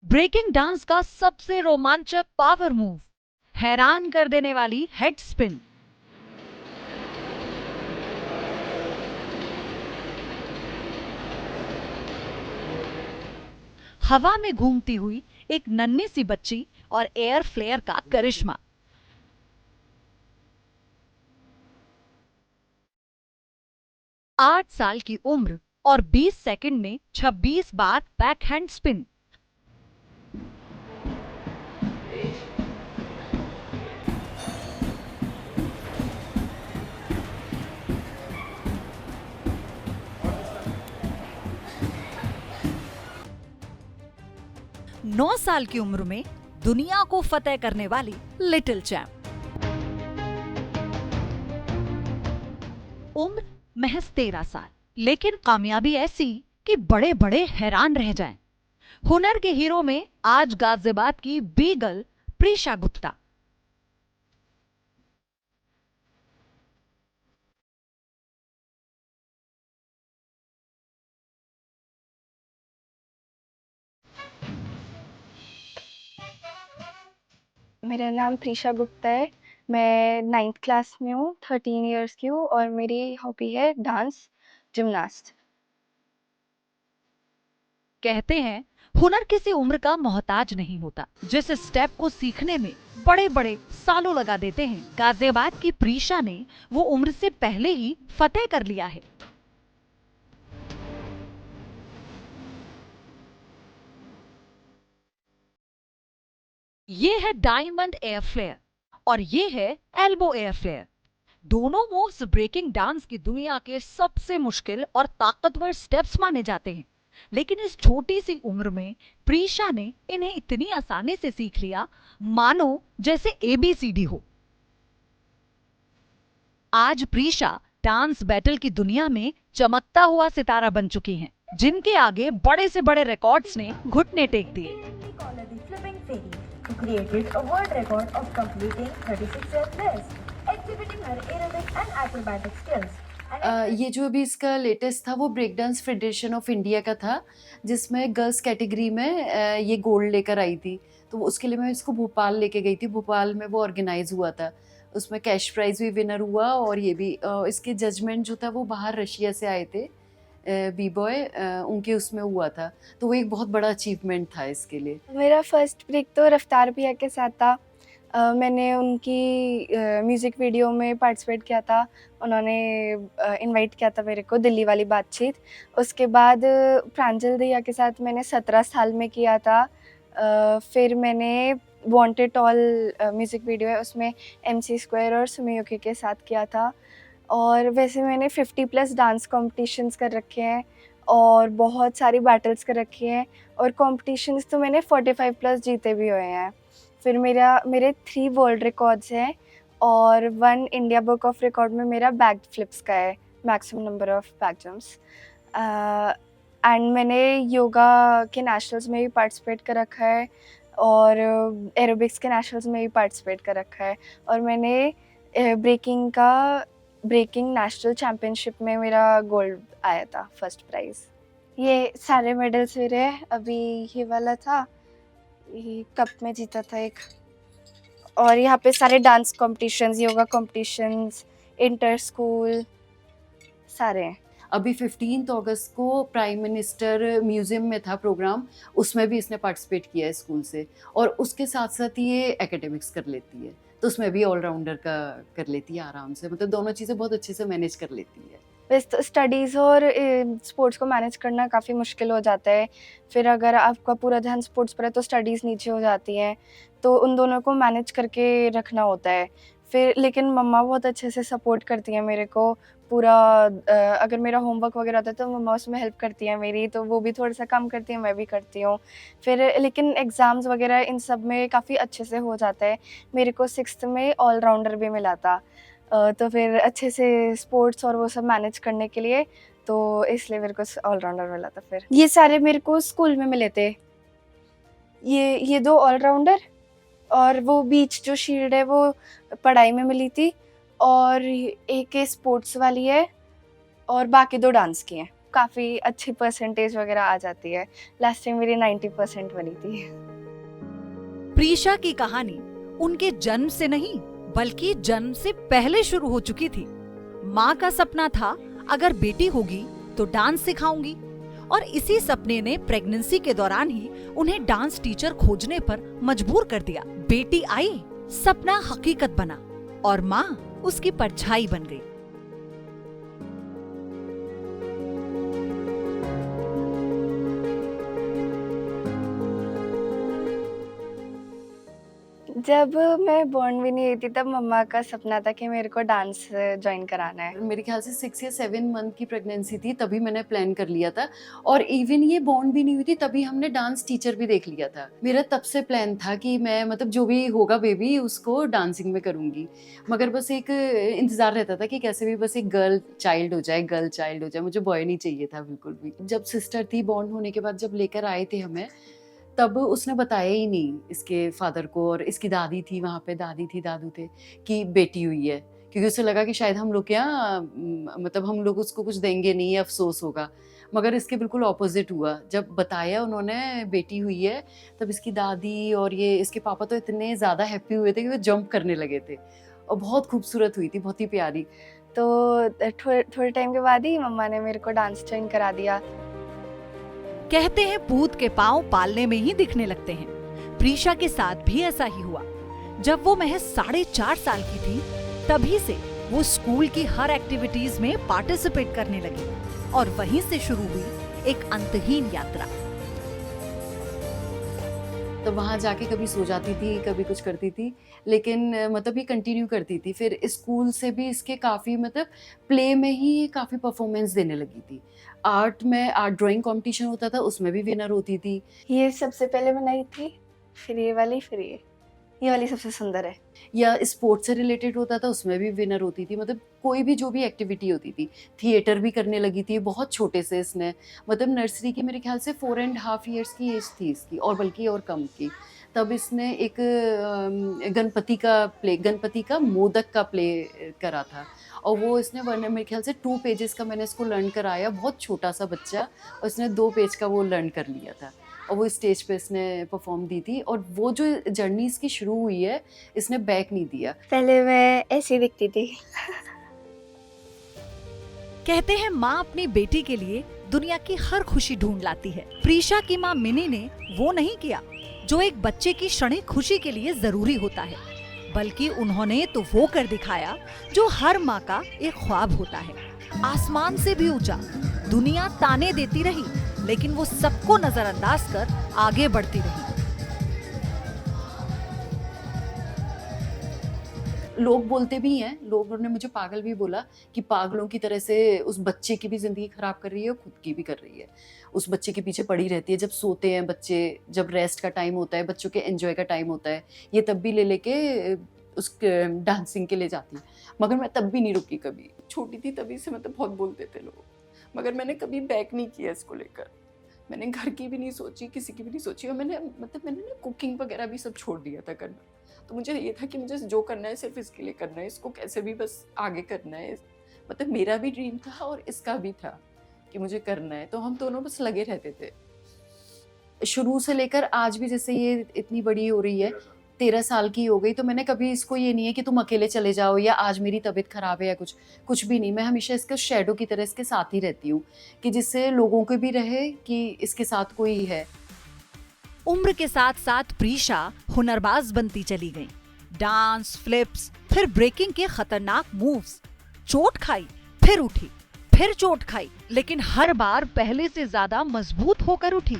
Breaking dance का सबसे रोमांचक पावर मूव, हैरान कर देने वाली हेड स्पिन। हवा में घूमती हुई एक नन्ही सी बच्ची और एयर फ्लेयर का करिश्मा। आठ साल की उम्र और 20 सेकंड में 26 बार बैकहैंड स्पिन। नौ साल की उम्र में दुनिया को फतेह करने वाली लिटिल चैंप। उम्र महज 13 साल, लेकिन कामयाबी ऐसी कि बड़े बड़े हैरान रह जाएं। हुनर के हीरो में आज गाजियाबाद की बी गर्ल प्रीशा गुप्ता। मेरा नाम प्रीशा गुप्ता है। मैं 9th क्लास में हूँ, 13 इयर्स की हूँ और मेरी हॉबी है डांस, जिम्नास्ट। कहते हैं हुनर किसी उम्र का मोहताज नहीं होता। जिस स्टेप को सीखने में बड़े बड़े सालों लगा देते हैं, गाजियाबाद की प्रीशा ने वो उम्र से पहले ही फतेह कर लिया है। ये है डायमंड एयर फ्लेयर और ये है एल्बो एयर फ्लेयर। दोनों मूव्स ब्रेकिंग डांस की दुनिया के सबसे मुश्किल और ताकतवर स्टेप्स माने जाते हैं, लेकिन इस छोटी सी उम्र में प्रीशा ने इन्हें इतनी आसानी से सीख लिया, मानो जैसे एबीसीडी हो। आज प्रीशा डांस बैटल की दुनिया में चमकता हुआ सितारा बन चुकी हैं, जिनके आगे बड़े से बड़े रिकॉर्ड्स ने घुटने टेक दिए। created a world record of completing 36 airplanes, exhibiting her aerobic and acrobatic skills. ये जो अभी इसका लेटेस्ट था वो break dance federation of India का था, जिसमें गर्ल्स कैटेगरी में ये गोल्ड लेकर आई थी। तो उसके लिए मैं इसको भोपाल लेके गई थी। भोपाल में वो ऑर्गेनाइज हुआ था, उसमें कैश प्राइज भी विनर हुआ और ये भी इसके जजमेंट जो था वो बाहर रशिया से आए थे, बी बॉय उनके उसमें हुआ था। तो वो एक बहुत बड़ा अचीवमेंट था इसके लिए। मेरा फर्स्ट ब्रेक तो रफ्तार भैया के साथ था। मैंने उनकी म्यूज़िक वीडियो में पार्टिसिपेट किया था। उन्होंने इनवाइट किया था मेरे को, दिल्ली वाली बातचीत। उसके बाद प्रांजल दहिया के साथ मैंने 17 साल में किया था। फिर मैंने वांटेड ऑल म्यूज़िक वीडियो है, उसमें MC स्क्वायर और सुमियोकी के साथ किया था। और वैसे मैंने 50+ डांस कॉम्पिटिशन्स कर रखे हैं और बहुत सारी बैटल्स कर रखी हैं, और कॉम्पिटिशन्स तो मैंने 45+ जीते भी हुए हैं। फिर मेरे 3 वर्ल्ड रिकॉर्ड्स हैं और 1 इंडिया बुक ऑफ रिकॉर्ड में मेरा बैक फ्लिप्स का है, maximum number of back jumps. And मैंने योगा के नेशनल्स में भी पार्टिसिपेट कर रखा है और एरोबिक्स के नेशनल्स में भी पार्टिसिपेट कर रखा है। और मैंने ब्रेकिंग नेशनल चैम्पियनशिप में मेरा गोल्ड आया था, फर्स्ट प्राइज़। ये सारे मेडल्स मेरे हैं। अभी ये वाला था, ये कप में जीता था एक। और यहाँ पे सारे dance competitions, yoga competitions, inter school सारे हैं। अभी 15 अगस्त को प्राइम मिनिस्टर म्यूजियम में था प्रोग्राम, उसमें भी इसने पार्टिसिपेट किया है स्कूल से, और उसके साथ साथ ये एकेडमिक्स कर लेती है, तो उसमें भी ऑलराउंडर का कर लेती है आराम से, मतलब दोनों चीज़ें बहुत अच्छे से मैनेज कर लेती है। वैसे तो स्टडीज़ और स्पोर्ट्स को मैनेज करना काफ़ी मुश्किल हो जाता है। फिर अगर आपका पूरा ध्यान स्पोर्ट्स पर है तो स्टडीज़ नीचे हो जाती हैं, तो उन दोनों को मैनेज करके रखना होता है। फिर लेकिन मम्मा बहुत अच्छे से सपोर्ट करती हैं मेरे को पूरा। अगर मेरा होमवर्क वगैरह होता है तो मम्मा उसमें हेल्प करती हैं मेरी, तो वो भी थोड़ा-सा काम करती हैं, मैं भी करती हूँ। फिर लेकिन एग्ज़ाम्स वगैरह इन सब में काफ़ी अच्छे से हो जाता है। मेरे को 6th में ऑल राउंडर भी मिला था। तो फिर अच्छे से स्पोर्ट्स और वो सब मैनेज करने के लिए, तो इसलिए मेरे को ऑल राउंडर मिला था फिर। ये सारे मेरे को स्कूल में मिले थे। ये 2 ऑल राउंडर और वो बीच जो शील्ड है वो पढ़ाई में मिली थी, और एक ये स्पोर्ट्स वाली है, और बाकी 2 डांस की हैं। काफ़ी अच्छी परसेंटेज वगैरह आ जाती है। लास्ट टाइम मेरी 90% बनी थी। प्रीशा की कहानी उनके जन्म से नहीं बल्कि जन्म से पहले शुरू हो चुकी थी। माँ का सपना था अगर बेटी होगी तो डांस सिखाऊंगी, और इसी सपने ने प्रेगनेंसी के दौरान ही उन्हें डांस टीचर खोजने पर मजबूर कर दिया। बेटी आई, सपना हकीकत बना और माँ उसकी परछाई बन गई। जब मैं बॉर्न भी नहीं हुई थी तब मम्मा का सपना था कि मेरे को डांस जॉइन कराना है। मेरे ख्याल से 6 या 7 मंथ की प्रेगनेंसी थी, तभी मैंने प्लान कर लिया था, और इवन ये बॉर्न भी नहीं हुई थी तभी हमने डांस टीचर भी देख लिया था। मेरा तब से प्लान था कि मैं मतलब जो भी होगा बेबी उसको डांसिंग में करूंगी, मगर बस एक इंतजार रहता था कि कैसे भी बस एक गर्ल चाइल्ड हो जाए, मुझे बॉय नहीं चाहिए था बिल्कुल भी। जब सिस्टर थी बॉर्न होने के बाद, जब लेकर आए थे हमें, तब उसने बताया ही नहीं इसके फादर को, और इसकी दादी थी वहाँ पे, दादी थी दादू थे, कि बेटी हुई है, क्योंकि उसे लगा कि शायद हम लोग क्या मतलब हम लोग उसको कुछ देंगे नहीं, अफसोस होगा। मगर इसके बिल्कुल ऑपोजिट हुआ। जब बताया उन्होंने बेटी हुई है, तब इसकी दादी और ये इसके पापा तो इतने ज़्यादा हैप्पी हुए थे कि वो जंप करने लगे थे, और बहुत खूबसूरत हुई थी, बहुत ही प्यारी। तो थोड़े टाइम के बाद ही मम्मा ने मेरे को डांस जॉइन करा दिया। कहते हैं पूत के पांव पालने में ही दिखने लगते हैं। प्रीशा के साथ भी ऐसा ही हुआ। जब वो महज 4.5 साल की थी, तभी से वो स्कूल की हर एक्टिविटीज में पार्टिसिपेट करने लगी, और वहीं से शुरू हुई एक अंतहीन यात्रा। तो वहाँ जाके कभी सो जाती थी, कभी कुछ करती थी, लेकिन मतलब ये कंटिन्यू करती थी। फिर स्कूल से भी इसके काफ़ी मतलब प्ले में ही काफ़ी परफॉर्मेंस देने लगी थी। आर्ट में आर्ट ड्राइंग कंपटीशन होता था, उसमें भी विनर होती थी। ये सबसे पहले बनाई थी, फिर ये वाली, फिर ये वाली सबसे सुंदर है। या स्पोर्ट्स से रिलेटेड होता था, उसमें भी विनर होती थी। मतलब कोई भी जो भी एक्टिविटी होती थी, थिएटर भी करने लगी थी बहुत छोटे से इसने, मतलब नर्सरी की मेरे ख्याल से 4.5 ईयर्स की एज थी इसकी, और बल्कि और कम की। तब इसने एक गणपति का मोदक का प्ले करा था, और वो इसने मेरे ख्याल से 2 पेजेस का मैंने इसको लर्न कराया, बहुत छोटा सा बच्चा, और इसने 2 पेज का वो लर्न कर लिया था, और वो स्टेज पे इसने परफॉर्म दी थी। और वो जो जर्नी इसकी शुरू हुई है, इसने बैक नहीं दिया। पहले मैं ऐसी दिखती थी। कहते हैं माँ अपनी बेटी के लिए दुनिया की हर खुशी ढूंढ लाती है। प्रीशा की माँ मिनी ने वो नहीं किया जो एक बच्चे की क्षणिक खुशी के लिए जरूरी होता है, बल्कि उन्होंने तो वो कर दिखाया जो हर माँ का एक ख्वाब होता है। आसमान से भी ऊंचा। दुनिया ताने देती रही, लेकिन वो सबको नजरअंदाज कर आगे बढ़ती रही। लोग बोलते भी हैं, लोगों ने मुझे पागल भी बोला कि पागलों की तरह से उस बच्चे की भी जिंदगी खराब कर रही है और खुद की भी कर रही है। उस बच्चे के पीछे पड़ी रहती है, जब सोते हैं बच्चे, जब रेस्ट का टाइम होता है, बच्चों के एंजॉय का टाइम होता है, ये तब भी ले लेके उस डांसिंग के लिए जाती है। मगर मैं तब भी नहीं रुकी कभी। छोटी थी तभी से मतलब बहुत बोलते थे लोग, मगर मैंने कभी बैक नहीं किया इसको लेकर। मैंने घर की भी नहीं सोची, किसी की भी नहीं सोची, और मैंने ना कुकिंग वगैरह भी सब छोड़ दिया था करना। तो मुझे ये था कि मुझे जो करना है सिर्फ इसके लिए करना है, इसको कैसे भी बस आगे करना है। मतलब मेरा भी ड्रीम था और इसका भी था कि मुझे करना है, तो हम दोनों बस लगे रहते थे शुरू से लेकर आज भी। जैसे ये इतनी बड़ी हो रही है, 13 साल की हो गई, तो मैंने कभी इसको ये नहीं है कि तुम अकेले चले जाओ या आज मेरी तबीयत खराब है या कुछ भी नहीं। मैं हमेशा इसके शैडो की तरह इसके साथ ही रहती हूँ, कि जिससे लोगों को भी रहे कि इसके साथ कोई है। उम्र के साथ साथ प्रीशा हुनरबाज बनती चली गई। डांस, फ्लिप्स, फिर ब्रेकिंग के खतरनाक मूव्स। चोट खाई, फिर उठी, फिर चोट खाई, लेकिन हर बार पहले से ज्यादा मजबूत होकर उठी।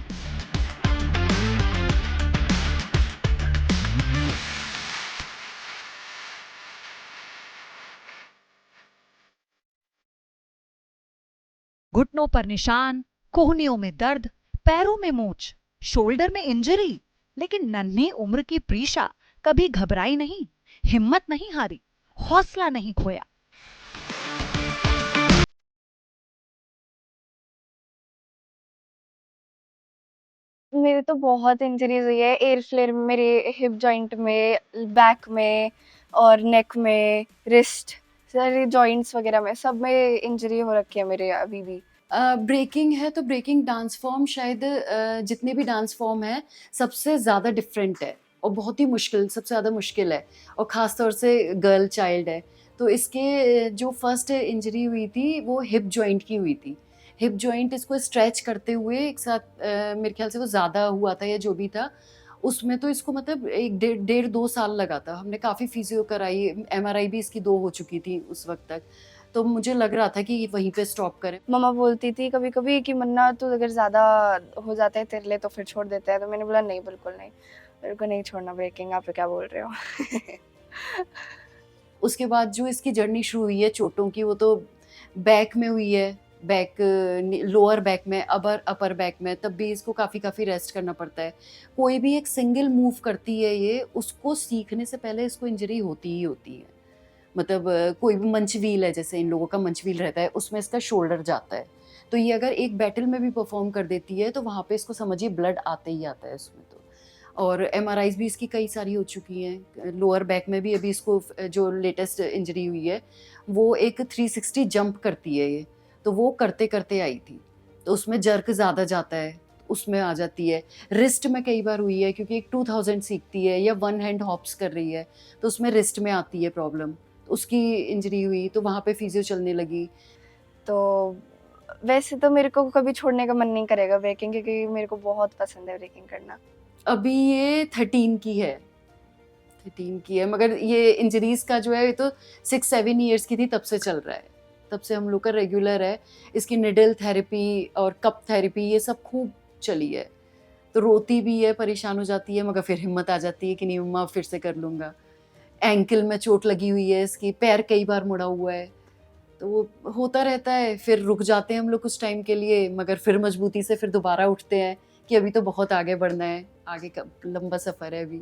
घुटनों पर निशान, कोहनियों में दर्द, पैरों में मोच, शोल्डर में इंजरी, लेकिन नन्ही उम्र की प्रीशा कभी घबराई नहीं, हिम्मत नहीं हारी, हौसला नहीं खोया। मेरे तो बहुत इंजरीज हुई है। एयर फ्लेयर मेरे हिप जॉइंट में, बैक में और नेक में, रिस्ट, सारे जॉइंट्स वगैरह में, सब में इंजरी हो रखी है मेरे अभी भी। ब्रेकिंग है तो ब्रेकिंग डांस फॉर्म शायद जितने भी डांस फॉर्म है सबसे ज़्यादा डिफरेंट है और बहुत ही मुश्किल, सबसे ज़्यादा मुश्किल है, और ख़ास तौर से गर्ल चाइल्ड है। तो इसके जो फर्स्ट इंजरी हुई थी वो हिप जॉइंट की हुई थी। हिप जॉइंट इसको स्ट्रेच करते हुए एक साथ मेरे ख्याल से वो ज़्यादा हुआ था या जो भी था, उसमें तो इसको मतलब एक डेढ़ 2 साल लगा था। हमने काफ़ी फिजियो कराई, एमआरआई भी इसकी 2 हो चुकी थी उस वक्त तक। तो मुझे लग रहा था कि वहीं पे स्टॉप करें। मम्मा बोलती थी कभी-कभी कि मन्ना तू अगर ज़्यादा हो जाता है तेरे लिए तो फिर छोड़ देते हैं। तो मैंने बोला नहीं, बिल्कुल नहीं, मेरे को नहीं छोड़ना ब्रेकिंग, आप क्या बोल रहे हो? उसके बाद जो इसकी जर्नी शुरू हुई है चोटों की, वो तो बैक में हुई है, बैक लोअर बैक में, अपर बैक में, तब भी इसको काफ़ी रेस्ट करना पड़ता है। कोई भी एक सिंगल मूव करती है ये, उसको सीखने से पहले इसको इंजरी होती ही होती है। मतलब कोई भी मंच व्हील है, जैसे इन लोगों का मंच व्हील रहता है, उसमें इसका शोल्डर जाता है। तो ये अगर एक बैटल में भी परफॉर्म कर देती है तो वहाँ पे इसको समझिए ब्लड आते ही आता है उसमें तो। और एमआरआईज़ भी इसकी कई सारी हो चुकी हैं। लोअर बैक में भी अभी इसको जो लेटेस्ट इंजरी हुई है, वो एक 360 जंप करती है ये, तो वो करते-करते आई थी। तो उसमें जर्क ज़्यादा जाता है, उसमें आ जाती है। रिस्ट में कई बार हुई है क्योंकि एक 2000 सीखती है या वन हैंड हॉप्स कर रही है, तो उसमें रिस्ट में आती है प्रॉब्लम। तो उसकी इंजरी हुई तो वहाँ पे फिजियो चलने लगी। तो वैसे तो मेरे को कभी छोड़ने का मन नहीं करेगा ब्रेकिंग, क्योंकि मेरे को बहुत पसंद है ब्रेकिंग करना। अभी ये 13 की है, 13 की है, मगर ये इंजरीज़ का जो है ये तो 6-7 इयर्स की थी तब से चल रहा है। तब से हम लोग का रेगुलर है। इसकी निडल थेरेपी और कप थेरेपी ये सब खूब चली है। तो रोती भी है, परेशान हो जाती है, मगर फिर हिम्मत आ जाती है कि नहीं मम्मा फिर से कर लूँगा। एंकल में चोट लगी हुई है इसकी, पैर कई बार मुड़ा हुआ है। तो वो होता रहता है, फिर रुक जाते हैं हम लोग कुछ टाइम के लिए, मगर फिर मजबूती से फिर दोबारा उठते हैं कि अभी तो बहुत आगे बढ़ना है, आगे का लंबा सफ़र है अभी।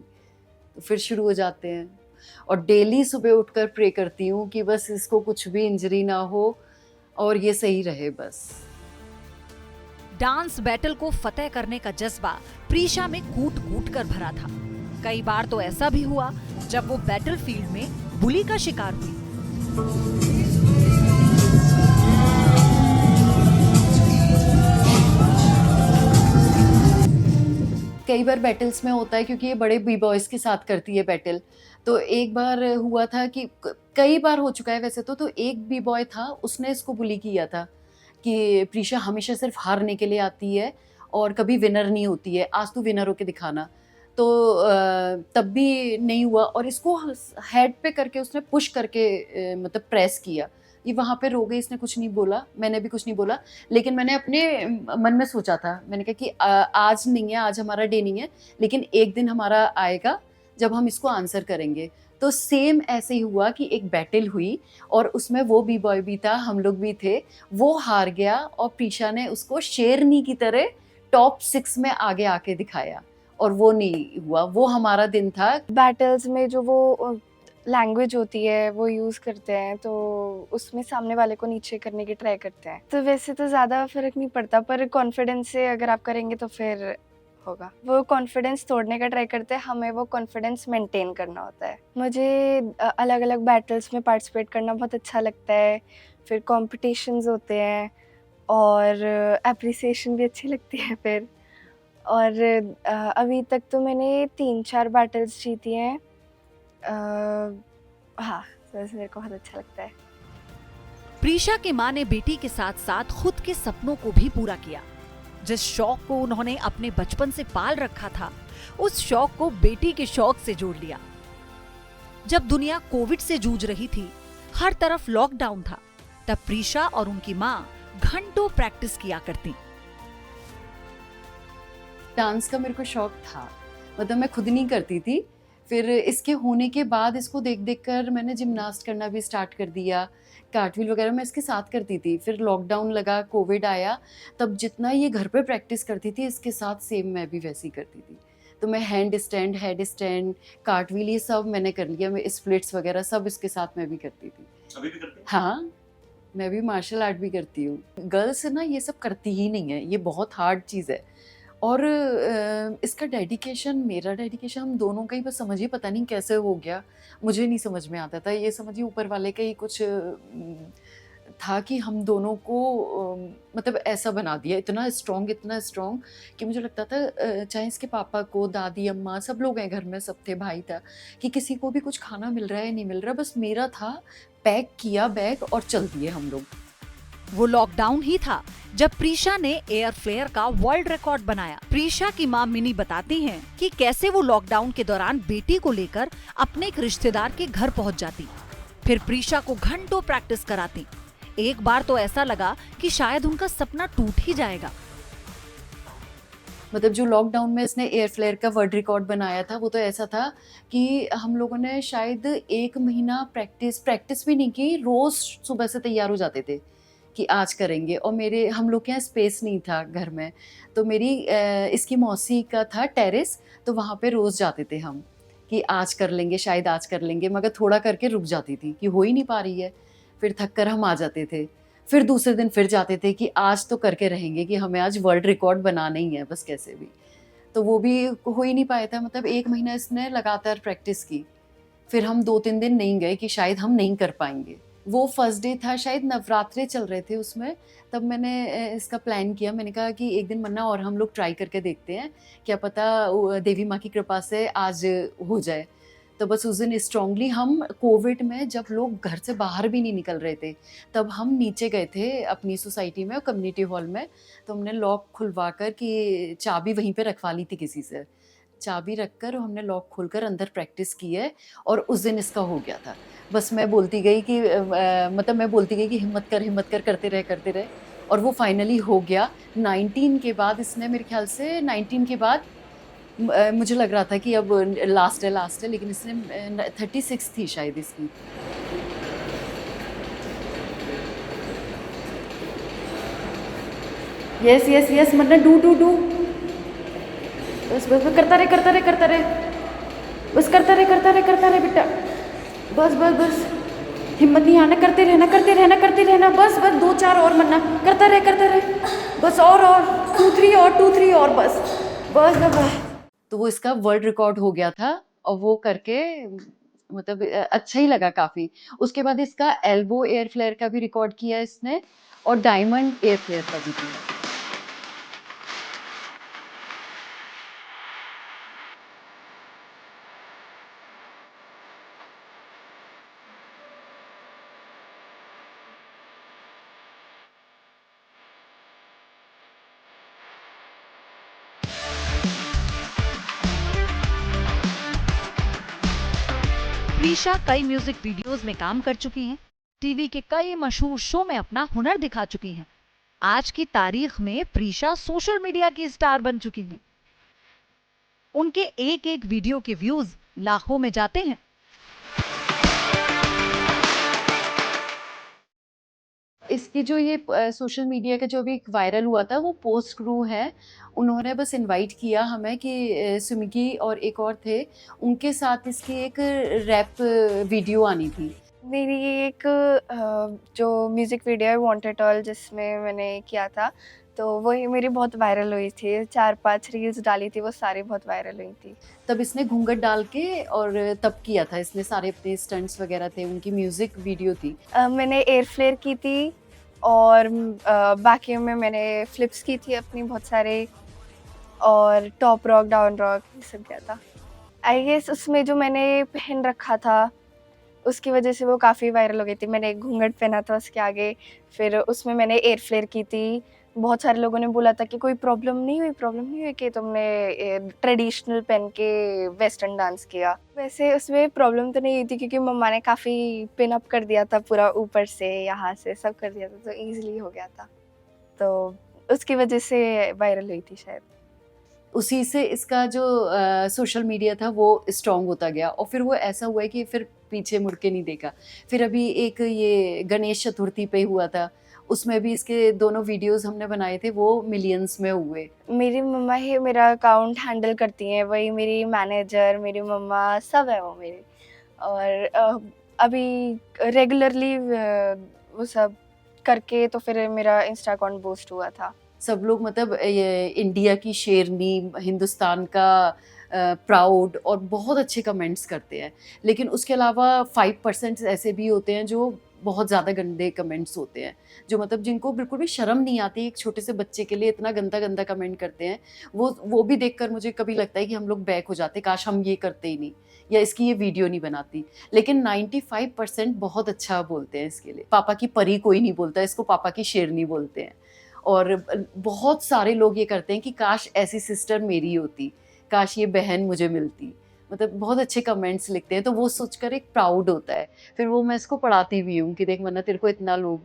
तो फिर शुरू हो जाते हैं और डेली सुबह उठकर प्रे करती हूँ कि बस इसको कुछ भी इंजरी ना हो और ये सही रहे बस। डांस बैटल को फतेह करने का जज्बा प्रीशा में कूट-कूट कर भरा था। कई बार तो ऐसा भी हुआ जब वो बैटल फील्ड में बुली का शिकार हुई। कई बार बैटल्स में होता है क्योंकि ये बड़े बी बॉयज़ के साथ करती है बैटल। तो एक बार हुआ था कि कई बार हो चुका है वैसे तो एक बी बॉय था, उसने इसको बुली किया था कि प्रीशा हमेशा सिर्फ हारने के लिए आती है और कभी विनर नहीं होती है, आज तू विनर होके दिखाना। तो तब भी नहीं हुआ और इसको हेड पे करके उसने पुश करके मतलब प्रेस किया। ये वहाँ पे रो गई, इसने कुछ नहीं बोला, मैंने भी कुछ नहीं बोला, लेकिन मैंने अपने मन में सोचा था, मैंने कहा कि आज नहीं है, आज हमारा डे नहीं है, लेकिन एक दिन हमारा आएगा जब हम इसको आंसर करेंगे। तो सेम ऐसे ही हुआ कि एक बैटल हुई और उसमें वो बी बॉय भी था, हम लोग भी थे, वो हार गया और प्रीशा ने उसको शेरनी की तरह टॉप 6 में आगे आके दिखाया और वो नहीं हुआ, वो हमारा दिन था। बैटल्स में जो वो लैंग्वेज होती है वो यूज़ करते हैं, तो उसमें सामने वाले को नीचे करने की ट्राई करते हैं। तो वैसे तो ज़्यादा फ़र्क नहीं पड़ता, पर कॉन्फिडेंस से अगर आप करेंगे तो फिर होगा। वो कॉन्फिडेंस तोड़ने का ट्राई करते हैं, हमें वो कॉन्फिडेंस मेंटेन करना होता है। मुझे अलग-अलग बैटल्स में पार्टिसिपेट करना बहुत अच्छा लगता है। फिर कॉम्पिटिशन्स होते हैं और एप्रिसिएशन भी अच्छी लगती है फिर। और अभी तक तो मैंने 3-4 बैटल्स जीती हैं। हाँ, बस मेरे को बहुत अच्छा लगता है। प्रीशा की मां ने बेटी के साथ साथ खुद के सपनों को भी पूरा किया। जिस शौक को उन्होंने अपने बचपन से पाल रखा था, उस शौक को बेटी के शौक से जोड़ लिया। जब दुनिया कोविड से जूझ रही थी, हर तरफ लॉकडाउन था, तब प्रीशा और उनकी मां घंटों प्रैक्टिस किया करती। डांस का मेरे को शौक था, मतलब मैं खुद नहीं करती थी। फिर इसके होने के बाद इसको देख देख कर मैंने जिम्नास्ट करना भी स्टार्ट कर दिया। कार्टव्हील वगैरह मैं इसके साथ करती थी। फिर लॉकडाउन लगा, कोविड आया, तब जितना ये घर पे प्रैक्टिस करती थी इसके साथ सेम मैं भी वैसी करती थी। तो मैं hand stand, head stand, cartwheel ये सब मैंने कर लिया। मैं स्प्लिट्स वगैरह सब इसके साथ मैं भी करती थी। अभी भी करते हैं? हाँ, मैं भी मार्शल आर्ट भी करती हूँ। गर्ल्स ना ये सब करती ही नहीं है, ये बहुत हार्ड चीज़ है। और इसका डेडिकेशन, मेरा डेडिकेशन, हम दोनों का ही बस समझिए पता नहीं कैसे हो गया, मुझे नहीं समझ में आता था। ये समझिए ऊपर वाले का ही कुछ था कि हम दोनों को मतलब ऐसा बना दिया, इतना स्ट्रॉन्ग कि मुझे लगता था चाहे इसके पापा को, दादी, अम्मा, सब लोग हैं घर में, सब थे, भाई था, कि किसी को भी कुछ खाना मिल रहा है नहीं मिल रहा, बस मेरा था, पैक किया बैग और चल दिए हम लोग। वो लॉकडाउन ही था जब प्रीशा ने एयर फ्लेयर का वर्ल्ड रिकॉर्ड बनाया। प्रीशा की मां मिनी बताती हैं कि कैसे वो लॉकडाउन के दौरान बेटी को लेकर अपने एक रिश्तेदार के घर पहुंच जाती, फिर प्रीशा को घंटों प्रैक्टिस कराती। एक बार तो ऐसा लगा कि शायद उनका सपना टूट ही जाएगा। मतलब जो लॉकडाउन में इसने एयर फ्लेयर का वर्ल्ड रिकॉर्ड बनाया था, वो तो ऐसा था कि हम लोगों ने शायद 1 महीना प्रैक्टिस भी नहीं की, रोज सुबह से तैयार हो जाते थे कि आज करेंगे। और हम लोग के यहाँ स्पेस नहीं था घर में, तो मेरी इसकी मौसी का था टेरेस, तो वहाँ पे रोज जाते थे हम कि आज कर लेंगे, शायद आज कर लेंगे, मगर थोड़ा करके रुक जाती थी कि हो ही नहीं पा रही है। फिर थक कर हम आ जाते थे, फिर दूसरे दिन फिर जाते थे कि आज तो करके रहेंगे, कि हमें आज वर्ल्ड रिकॉर्ड बनाना ही है बस कैसे भी। तो वो भी हो ही नहीं पाया था। मतलब 1 महीना इसने लगातार प्रैक्टिस की, फिर हम 2-3 दिन नहीं गए कि शायद हम नहीं कर पाएंगे। वो फर्स्ट डे था, शायद नवरात्रे चल रहे थे उसमें, तब मैंने इसका प्लान किया। मैंने कहा कि एक दिन मन्ना और हम लोग ट्राई करके देखते हैं, क्या पता देवी माँ की कृपा से आज हो जाए। तो बस उस दिन स्ट्रांगली हम कोविड में, जब लोग घर से बाहर भी नहीं निकल रहे थे, तब हम नीचे गए थे अपनी सोसाइटी में, कम्युनिटी हॉल में। तो हमने लॉक खुलवा कर, कि चाबी वहीं पे रखवा ली थी किसी से, चाबी रखकर हमने लॉक खोलकर अंदर प्रैक्टिस की है। और उस दिन इसका हो गया था। बस मैं बोलती गई कि मतलब मैं बोलती गई कि हिम्मत कर, करते रहे, और वो फाइनली हो गया। 19 के बाद इसने, मेरे ख्याल से 19 के बाद मुझे लग रहा था कि अब लास्ट है, लेकिन इसने 36 थी शायद इसकी। यस मन्ना, डू बस करता रहे, बस करता रहे बेटा, बस हिम्मत नहीं आना, करते रहना, बस 2-4 और मन्ना, करता रहे, बस और 2-3 और बस। तो वो इसका वर्ल्ड रिकॉर्ड हो गया था, और वो करके मतलब अच्छा ही लगा काफी। उसके बाद इसका एल्बो एयर फ्लेयर का भी रिकॉर्ड किया इसने, और डायमंड एयर फ्लेयर का भी किया। प्रीशा कई म्यूजिक वीडियोस में काम कर चुकी हैं, टीवी के कई मशहूर शो में अपना हुनर दिखा चुकी हैं। आज की तारीख में प्रीशा सोशल मीडिया की स्टार बन चुकी हैं। उनके एक एक वीडियो के व्यूज लाखों में जाते हैं। इसकी जो ये सोशल मीडिया का जो भी वायरल हुआ था, वो पोस्ट क्रू है, उन्होंने बस इनवाइट किया हमें कि सुमिकी और एक और थे, उनके साथ इसकी एक रैप वीडियो आनी थी। मेरी एक जो म्यूज़िक वीडियो है वांटेड ऑल, जिसमें मैंने किया था, तो वही मेरी बहुत वायरल हुई थी। 4-5 रील्स डाली थी, वो सारी बहुत वायरल हुई थी। तब इसने घूंघट डाल के और तब किया था इसने, सारे अपने स्टंट्स वगैरह थे, उनकी म्यूजिक वीडियो थी। मैंने एयर फ्लेयर की थी, और बाकी में मैंने फ्लिप्स की थी अपनी बहुत सारे, और टॉप रॉक, डाउन रॉक ये सब किया था। आई गेस उसमें जो मैंने पहन रखा था, उसकी वजह से वो काफ़ी वायरल हो गई थी। मैंने एक घूंघट पहना था उसके आगे, फिर उसमें मैंने एयर फ्लेयर की थी। बहुत सारे लोगों ने बोला था कि कोई प्रॉब्लम नहीं हुई कि तुमने ट्रेडिशनल पहन के वेस्टर्न डांस किया। वैसे उसमें प्रॉब्लम तो नहीं हुई थी क्योंकि मम्मा ने काफ़ी पिन अप कर दिया था पूरा ऊपर से, यहाँ से सब कर दिया था, तो ईज़िली हो गया था। तो उसकी वजह से वायरल हुई थी शायद। उसी से इसका जो सोशल मीडिया था वो स्ट्रॉन्ग होता गया और फिर वो ऐसा हुआ है कि फिर पीछे मुड़ के नहीं देखा। फिर अभी एक ये गणेश चतुर्थी पे हुआ था, उसमें भी इसके दोनों वीडियोज़ हमने बनाए थे, वो मिलियंस में हुए। मेरी मम्मा ही मेरा अकाउंट हैंडल करती हैं, वही मेरी मैनेजर, मेरी मम्मा सब है वो मेरी। और अभी रेगुलरली वो सब करके तो फिर मेरा इंस्टा अकाउंट बूस्ट हुआ था। सब लोग मतलब ये इंडिया की शेरनी, हिंदुस्तान का प्राउड और बहुत अच्छे कमेंट्स करते हैं। लेकिन उसके अलावा 5% ऐसे भी होते हैं जो बहुत ज़्यादा गंदे कमेंट्स होते हैं, जो मतलब जिनको बिल्कुल भी शर्म नहीं आती, एक छोटे से बच्चे के लिए इतना गंदा-गंदा कमेंट करते हैं। वो भी देखकर मुझे कभी लगता है कि हम लोग बैक हो जाते, काश हम ये करते ही नहीं या इसकी ये वीडियो नहीं बनाती। लेकिन 95% बहुत अच्छा बोलते हैं इसके लिए। पापा की परी कोई नहीं बोलता, इसको पापा की शेरनी बोलते हैं। और बहुत सारे लोग ये करते हैं कि काश ऐसी सिस्टर मेरी होती, काश ये बहन मुझे मिलती। मतलब बहुत अच्छे कमेंट्स लिखते हैं, तो वो सोचकर एक प्राउड होता है। फिर वो मैं इसको पढ़ाती भी हूँ कि देख वरना तेरे को इतना लोग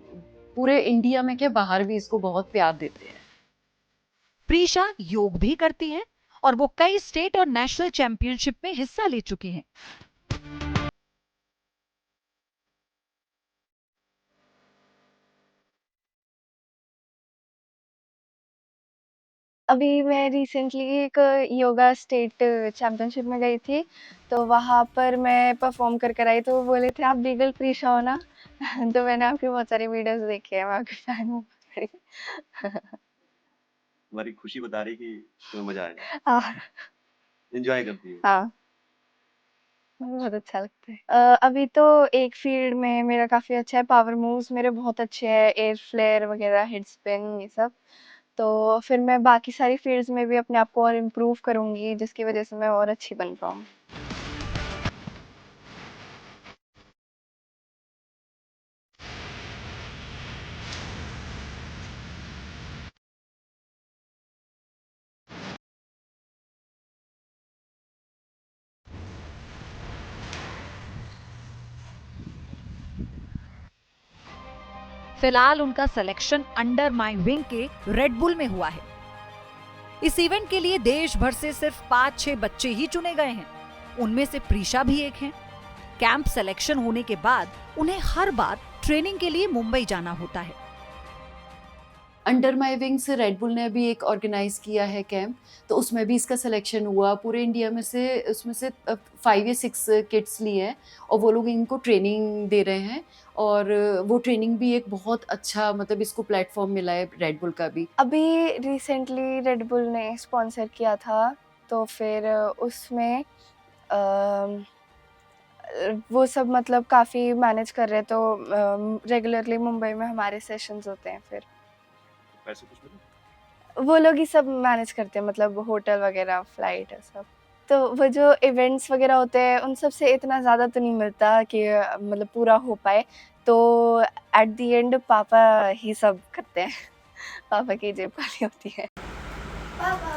पूरे इंडिया में क्या बाहर भी इसको बहुत प्यार देते हैं। प्रीशा योग भी करती हैं और वो कई स्टेट और नेशनल चैंपियनशिप में हिस्सा ले चुकी हैं। अभी मैं रिसेंटली एक योगा स्टेट चैंपियनशिप में गई थी, तो वहाँ पर मैं परफॉर्म कर कर आई, तो वो बोले थे आप लीगल प्रीशा हो ना। तो मैंने आपकी बहुत सारी वीडियोस देखी है, मैं आपकी फैन हूँ बड़ी। तुम्हारी खुशी बता रही कि तुम्हें मजा आया, हाँ एंजॉय करती हो। हाँ, मुझे बहुत अच्छा लगता है। अभी तो एक फील्ड में मेरा काफ़ी अच्छा है, पावर मूव्स मेरे बहुत अच्छे हैं, एयर फ्लेयर वगैरह, हेड स्पिन ये सब। तो फिर मैं बाकी सारी फील्ड्स में भी अपने आप को और इम्प्रूव करूँगी, जिसकी वजह से मैं और अच्छी बन पाऊँ। फिलहाल उनका सिलेक्शन अंडर माई विंग के रेड बुल में हुआ है। इस इवेंट के लिए देश भर से सिर्फ 5-6 बच्चे ही चुने गए हैं, उनमें से प्रीशा भी एक हैं। कैंप सिलेक्शन होने के बाद उन्हें हर बार ट्रेनिंग के लिए मुंबई जाना होता है। Under my wings red bull ने अभी एक ऑर्गेनाइज किया है कैंप, तो उसमें भी इसका सिलेक्शन हुआ। पूरे इंडिया में से उसमें से 5 या 6 किड्स लिए हैं और वो लोग इनको ट्रेनिंग दे रहे हैं। और वो ट्रेनिंग भी एक बहुत अच्छा मतलब इसको प्लेटफॉर्म मिला है रेड बुल का भी। अभी रिसेंटली रेड बुल ने स्पॉन्सर किया था, तो फिर उसमें अम, वो सब मतलब काफ़ी मैनेज कर रहे, तो रेगुलरली मुंबई में हमारे सेशंस होते हैं फिर। पैसे कुछ मिले? वो लोग ही सब मैनेज करते हैं, मतलब होटल वगैरह, फ्लाइट और सब। तो वो जो इवेंट्स वगैरह होते हैं, उन सब से इतना ज़्यादा तो नहीं मिलता कि मतलब पूरा हो पाए। तो एट द एंड पापा ही सब करते हैं। पापा की जेब खाली होती है। पापा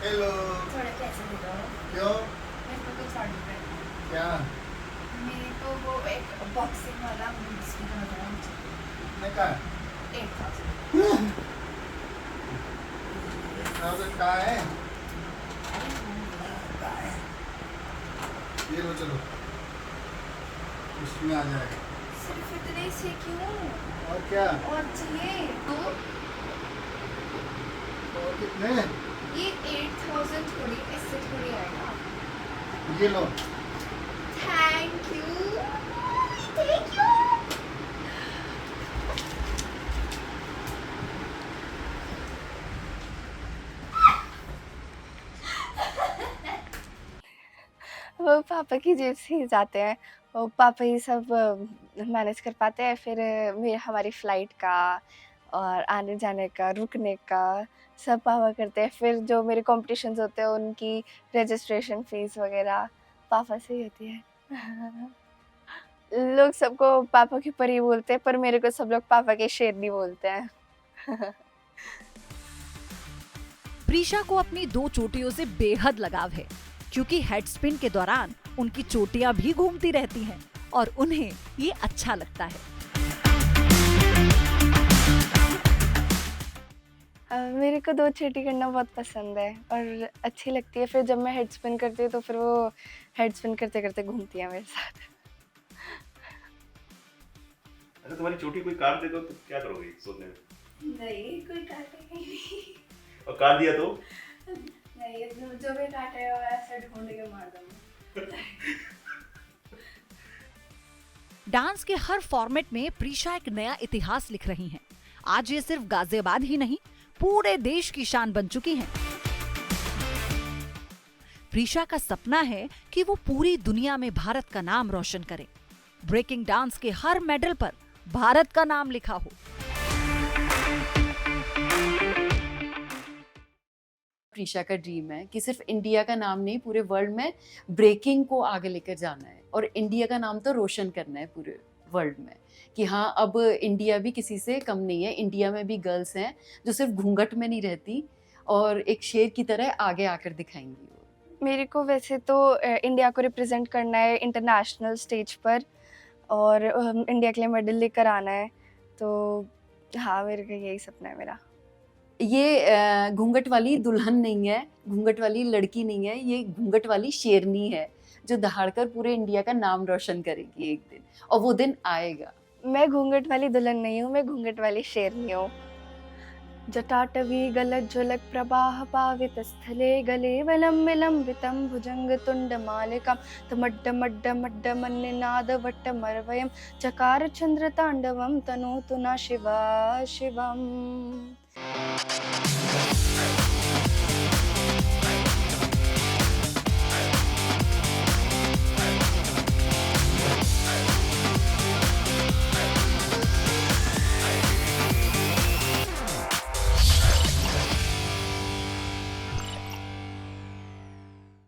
हेलो। थोड़े पैसे दे दो। क्यों? मेरे को कुछ ऑर्डर करना है। क्या? मेरे को वो एक बॉक्सिंग वाला मूव्स भी करना है मुझे। कितने का? 8000। 1000 का है? ये लो चलो, उसमें आ जाएगा। सिर्फ इतने से क्यों? और क्या? और चाहिए तो और कितने? ये 8000 थोड़ी, इससे थोड़ी आएगा। ये लो। Thank you, thank you. वो पापा की जेब से ही जाते हैं, वो पापा ही सब मैनेज कर पाते हैं। फिर मेरे हमारी फ़्लाइट का और आने जाने का, रुकने का, सब पापा करते हैं। फिर जो मेरे कॉम्पिटिशन्स होते हैं उनकी रजिस्ट्रेशन फीस वगैरह पापा से ही होती है। लोग सबको पापा की परी बोलते हैं, पर मेरे को सब लोग पापा के शेरनी बोलते हैं। प्रीशा को अपनी 2 चोटियों से बेहद लगाव है, क्योंकि हेड स्पिन के दौरान उनकी चोटियां भी घूमती रहती हैं और उन्हें ये अच्छा लगता है। मेरे को 2 चोटी करना बहुत पसंद है और अच्छी लगती है। फिर जब मैं हेड स्पिन करती हूँ तो फिर वो हेड स्पिन करते-करते घूमती है मेरे साथ। अगर तुम्हारी चोटी कोई काट दे तो क्या करोगी सोचने में? नहीं, कोई काटेगा ही नहीं। और काट दिया तो? नहीं, जो भी काटेगा ऐसे ढूंढ के मार दूंगा। डांस के हर फॉर्मेट में प्रीशा एक नया इतिहास लिख रही हैं। आज ये सिर्फ गाजियाबाद ही नहीं, पूरे देश की शान बन चुकी हैं। प्रीशा का सपना है कि वो पूरी दुनिया में भारत का नाम रोशन करे। ब्रेकिंग डांस के हर मेडल पर भारत का नाम लिखा हो। प्रीशा का ड्रीम है कि सिर्फ इंडिया का नाम नहीं, पूरे वर्ल्ड में ब्रेकिंग को आगे लेकर जाना है और इंडिया का नाम तो रोशन करना है पूरे वर्ल्ड में, कि हाँ अब इंडिया भी किसी से कम नहीं है। इंडिया में भी गर्ल्स हैं जो सिर्फ घूंघट में नहीं रहती और एक शेर की तरह आगे आकर दिखाएंगी वो। मेरे को वैसे तो इंडिया को रिप्रेजेंट करना है इंटरनेशनल स्टेज पर और इंडिया के लिए मेडल लेकर आना है। तो हाँ, मेरे का यही सपना है मेरा। ये घूंघट वाली दुल्हन नहीं है, घूंघट वाली लड़की नहीं है, ये घूंघट वाली शेरनी है जो दहाड़कर पूरे इंडिया का नाम रोशन करेगी एक दिन, और वो दिन आएगा। मैं घूंघट वाली दुल्हन नहीं हूँ, मैं घूंघट वाली शेरनी हूँ। जटाटवी गलज्ज्वलक प्रवाह पावित स्थले गले विलम्बितं भुजंग तुंड मालिकं तमड्डमड्डमड्डमन्निनाद वट्टमर्वयं चकार चंद्र तांडवं तनोतु न शिवा शिवम्।